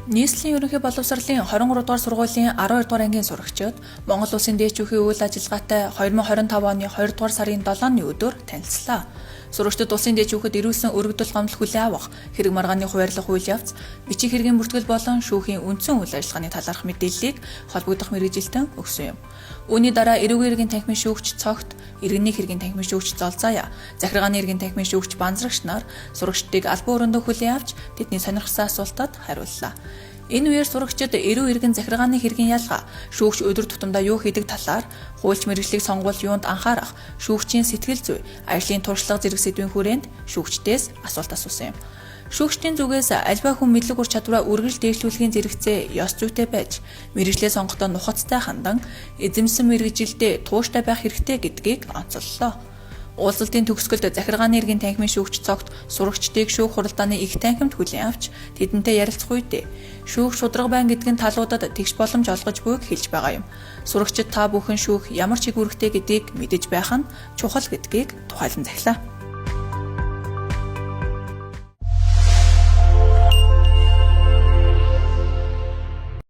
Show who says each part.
Speaker 1: Нийслэлийн ерөнхий боловсролын 23 дугаар сургуулийн 12 дугаар ангийн сурагчид Монгол Улсын дээчүүхийн үйл ажиллагаатай 2025 оны 2 дугаар сарын 7-ны өдөр танилцлаа. Сурагчид улсын дээчүүхэд ирүүлсэн өргөдөл гомдол хүлээн авах, хэрэг маргааны хуваарлах үйл явц, бичиг хэргийн бүртгэл болон шүүхийн үндсэн үйл ажиллагааны талаарх мэдээллийг холбогдох мэргэжилтэн өгсөн юм. Үүний дараа эрүүгийн иргэн танхимын шүүгч цогт, иргэний хэргийн танхимын шүүгч Золзаая, захиргааны иргэн танхимын шүүгч Банзрагч нар сурагчдыг албан өрөөндөө хүлээн авч тэдний сонирхсан асуултад хариуллаа. Энэ үеэр сурагчид эрүү иргэн захиргааны хэргийн ялгаа, шүүгч өдөр тутамдаа юу хийдэг талаар, хуульч мэргэжлийг сонгуул юунд анхаарах, шүүгчийн сэтгэл зүй, ажлын туршлага зэрэг сэдвийн хүрээнд шүүгчдээс асуулт асуусан юм. Шүүгчдийн зүгээс альва хүн мэдлэг ур чадвараа үргэлж дээшлүүлэхийн зэрэгцээ ёс зүйтэй байж, мэргэжлээ сонгохдоо нухацтай хандан, эзэмсэн мэргэжилдээ тууштай байх хэрэгтэй гэдгийг онцоллоо. Уулзалтын төгсгөлд захиргааны иргэн танхимын шүүгч цогт сурагчдыг шүүх хуралдааны их танхимд хүлээн авч тэдэнтэй ярилцах үедээ шүүх шударга байна гэдг нь талуудад тэгш боломж олгож буйг хэлж байгаа юм. Сурагчид та бүхэн шүүх ямар ч их үүрэгтэй гэдгийг мэдэж байх нь чухал гэдгийг тухайлан захилаа.